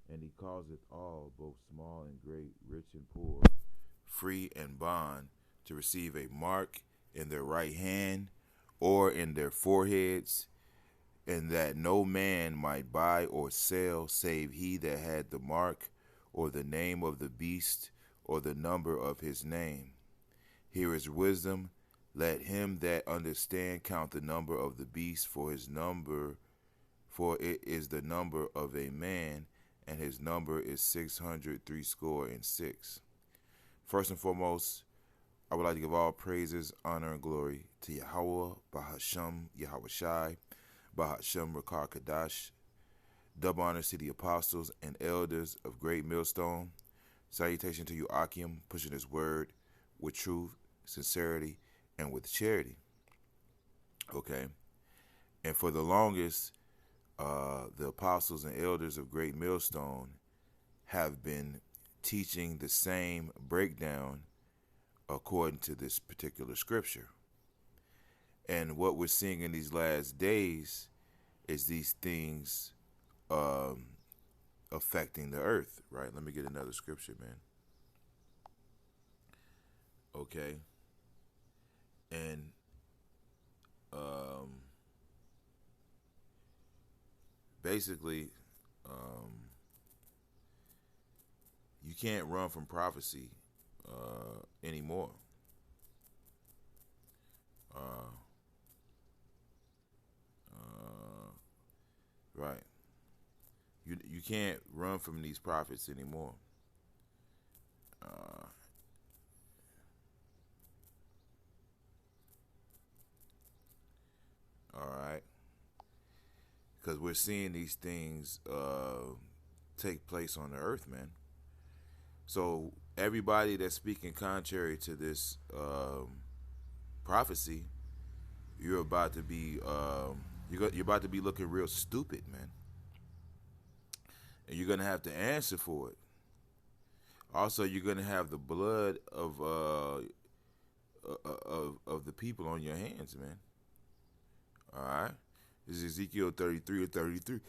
And he causeth all, both small and great, rich and poor, free and bond, to receive a mark in their right hand or in their foreheads, and that no man might buy or sell save he that had the mark, or the name of the beast, or the number of his name. Here is wisdom. Let him that understand count the number of the beast, for it is the number of a man, and his number is 600 threescore and six. First and foremost, I would like to give all praises, honor, and glory to Yahweh, Bahasham, Yahweh Shai, Bahasham Rakar Kadash. Double honors to the apostles and elders of Great Millstone. Salutation to you, Akim, pushing his word with truth, sincerity, and with charity. Okay. And for the longest, the apostles and elders of Great Millstone have been teaching the same breakdown according to this particular scripture. And what we're seeing in these last days is these things affecting the earth, right? Let me get another scripture, man. Okay. And um, basically, you can't run from prophecy anymore. Uh, uh, right. You can't run from these prophets anymore. Uh, all right. Because we're seeing these things take place on the earth, man. So everybody that's speaking contrary to this prophecy, you're about to be you're about to be looking real stupid, man, and you're gonna have to answer for it. Also, you're gonna have the blood of the people on your hands, man. All right, this is Ezekiel 33 or 33.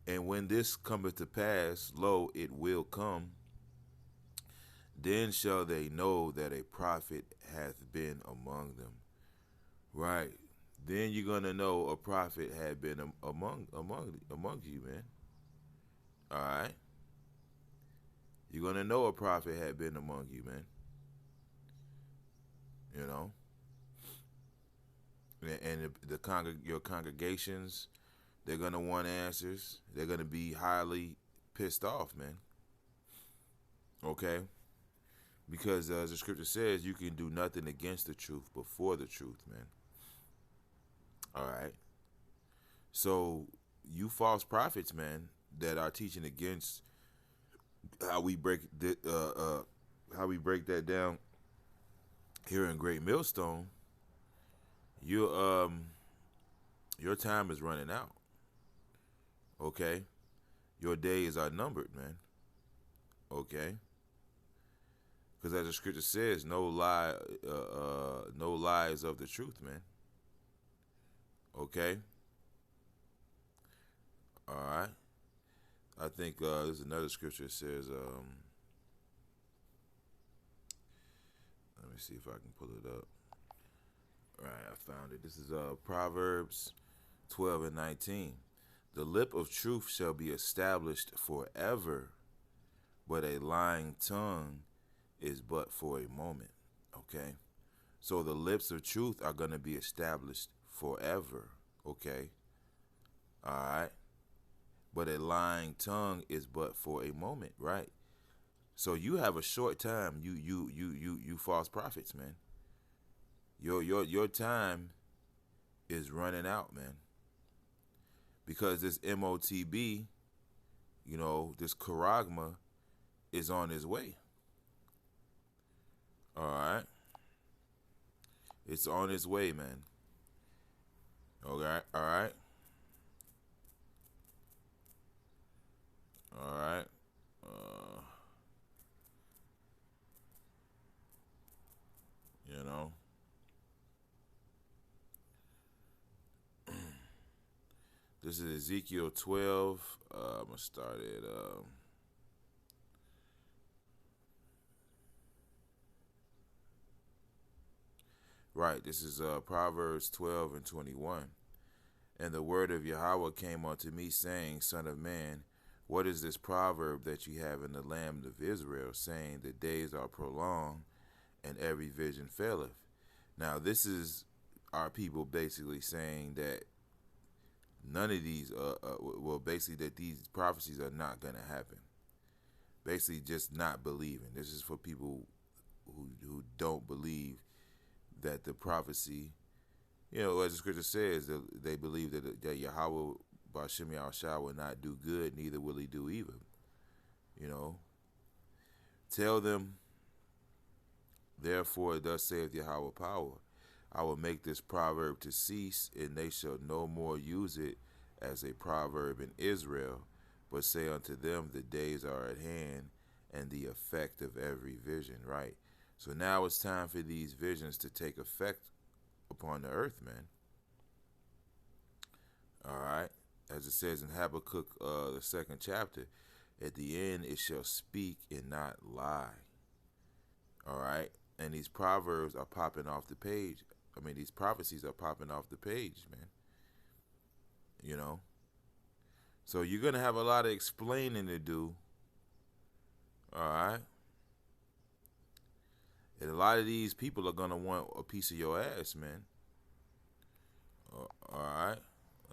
And when this cometh to pass, lo, it will come. Then shall they know that a prophet hath been among them. Right. Then you're gonna know a prophet had been among you, man. All right. You're gonna know a prophet had been among you, man. You know, and your congregations, they're gonna want answers. They're gonna be highly pissed off, man. Okay, because as the scripture says, you can do nothing against the truth but for the truth, man. All right. So you false prophets, man, that are teaching against how we how we break that down here in Great Millstone, you your time is running out. Okay, your days are numbered, man. Okay, because as the scripture says, no lies of the truth, man. Okay, all right. I think there's another scripture that says, let me see if I can pull it up. All right, I found it. This is Proverbs 12 and 19. The lip of truth shall be established forever, but a lying tongue is but for a moment. Okay? So the lips of truth are going to be established forever. Okay? All right? But a lying tongue is but for a moment, right? So you have a short time, you false prophets, man. Your time is running out, man. Because this MOTB, this charagma is on his way. All right, it's on its way, man. Okay, all right, all right. Uh, you know, This is Ezekiel 12. I'm going to start at. Right, this is Proverbs 12 and 21. And the word of Yahweh came unto me, saying, Son of man, what is this proverb that you have in the land of Israel, saying, the days are prolonged, and every vision faileth? Now, this is our people basically saying that none of these, basically that these prophecies are not going to happen. Basically, just not believing. This is for people who don't believe that the prophecy, as the scripture says, that they believe that Yahweh Ba'Shem Yahushua will not do good, neither will he do evil. Tell them, therefore, thus saith Yahweh power, I will make this proverb to cease, and they shall no more use it as a proverb in Israel, but say unto them, the days are at hand, and the effect of every vision. Right? So now it's time for these visions to take effect upon the earth, man. All right? As it says in Habakkuk, the 2nd chapter, at the end it shall speak and not lie. All right? And these proverbs are popping off the page. These prophecies are popping off the page, man. So you're going to have a lot of explaining to do. All right? And a lot of these people are going to want a piece of your ass, man. All right?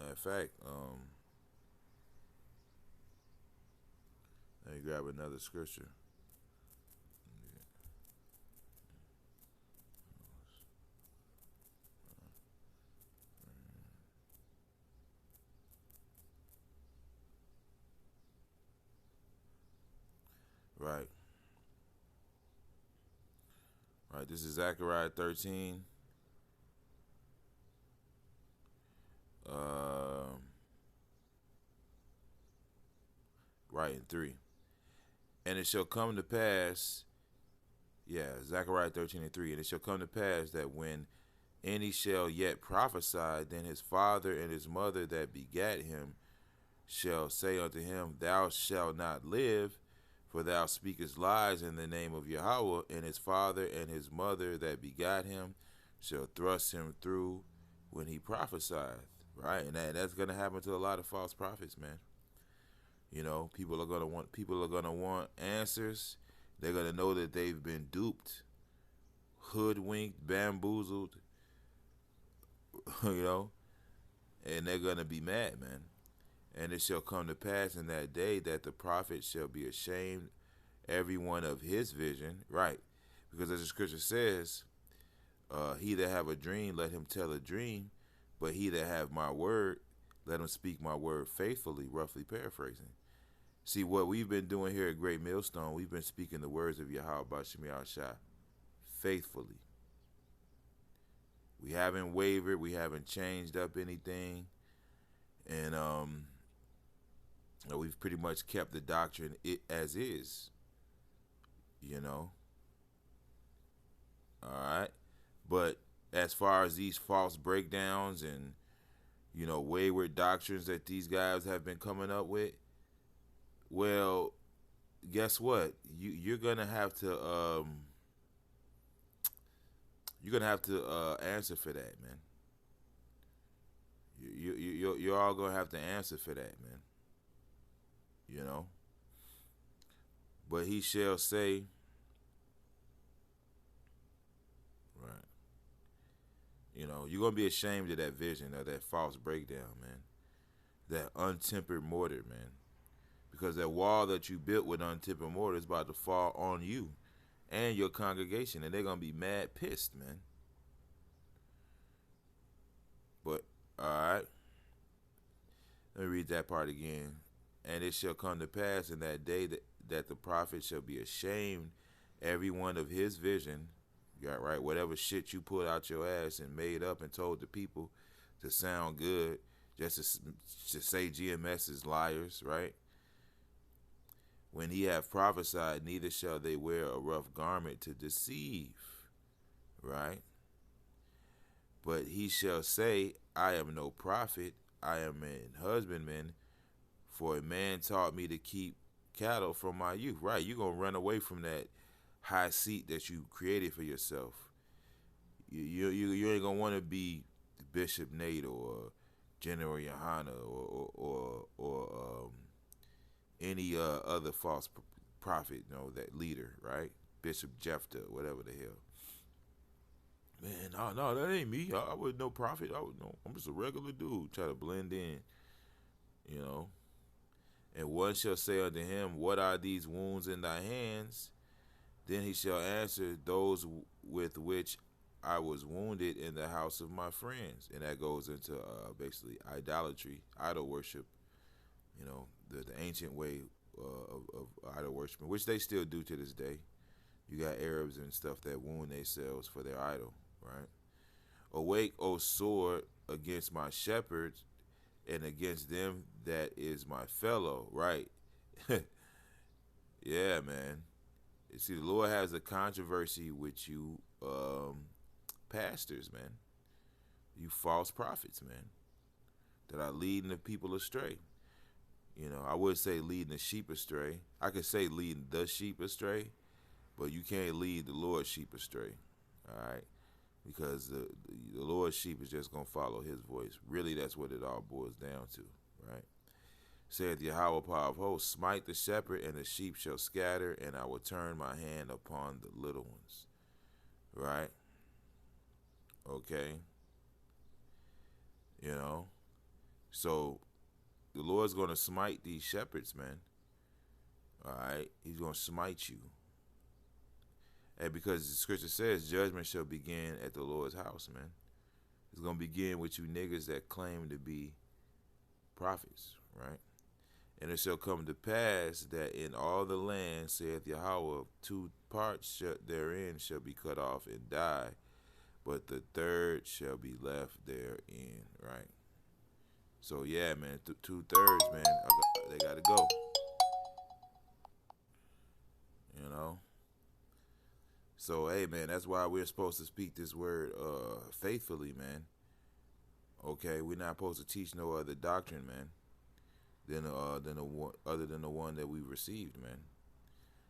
In fact, let me grab another scripture. Right. Right. This is Zechariah 13. Right, in 3. And it shall come to pass, Zechariah 13 and 3. And it shall come to pass that when any shall yet prophesy, then his father and his mother that begat him shall say unto him, Thou shalt not live, for thou speakest lies in the name of Yahweh. And his father and his mother that begat him shall thrust him through when he prophesieth. Right, and that's going to happen to a lot of false prophets, man. People are gonna want answers. They're gonna know that they've been duped, hoodwinked, bamboozled, and they're gonna be mad, man. And it shall come to pass in that day that the prophet shall be ashamed, every one of his vision, right? Because as the scripture says, he that have a dream, let him tell a dream, but he that have my word, let him speak my word faithfully, roughly paraphrasing. See, what we've been doing here at Great Millstone, we've been speaking the words of Yahweh Ba'Shem Yahushua faithfully. We haven't wavered. We haven't changed up anything. And we've pretty much kept the doctrine as is. All right? But as far as these false breakdowns and, wayward doctrines that these guys have been coming up with, well, guess what? You're gonna have to answer for that, man. You're all gonna have to answer for that, man. But he shall say, right? You're gonna be ashamed of that vision, of that false breakdown, man. That untempered mortar, man. Because that wall that you built with untempered mortar is about to fall on you and your congregation, and they're going to be mad pissed, man. But, all right. Let me read that part again. And it shall come to pass in that day that the prophet shall be ashamed, every one of his vision. You got right? Whatever shit you pulled out your ass and made up and told the people to sound good, just to say GMS is liars, right? When he have prophesied, neither shall they wear a rough garment to deceive, right? But he shall say, I am no prophet, I am an husbandman, for a man taught me to keep cattle from my youth. Right, you're gonna run away from that high seat that you created for yourself. You ain't gonna want to be Bishop Nate or General Yohana or any other false prophet, that leader, right? Bishop Jephthah, whatever the hell. Man, no, that ain't me. I was no prophet. I'm just a regular dude, try to blend in, you know. And one shall say unto him, What are these wounds in thy hands? Then he shall answer, Those with which I was wounded in the house of my friends. And that goes into basically idolatry, idol worship, the ancient way of idol worship, which they still do to this day. You got Arabs and stuff that wound themselves for their idol, right? Awake, O sword, against my shepherds, and against them that is my fellow, right? Yeah, man. You see, the Lord has a controversy with you, pastors, man. You false prophets, man, that are leading the people astray. I would say leading the sheep astray. I could say leading the sheep astray, but you can't lead the Lord's sheep astray, all right? Because the Lord's sheep is just going to follow his voice. Really, that's what it all boils down to, right? Saith Yahweh, power of hosts, smite the shepherd, and the sheep shall scatter, and I will turn my hand upon the little ones, right? Okay? So the Lord's going to smite these shepherds, man, all right? He's going to smite you. And because the scripture says judgment shall begin at the Lord's house, man. It's going to begin with you niggas that claim to be prophets, right? And it shall come to pass that in all the land, saith Yahweh, 2 parts therein shall be cut off and die, but the third shall be left therein, right? So yeah, man, 2/3, man, they got to go, So, hey, man, that's why we're supposed to speak this word faithfully, man. Okay, we're not supposed to teach no other doctrine, man, than the one, other than the one that we received, man.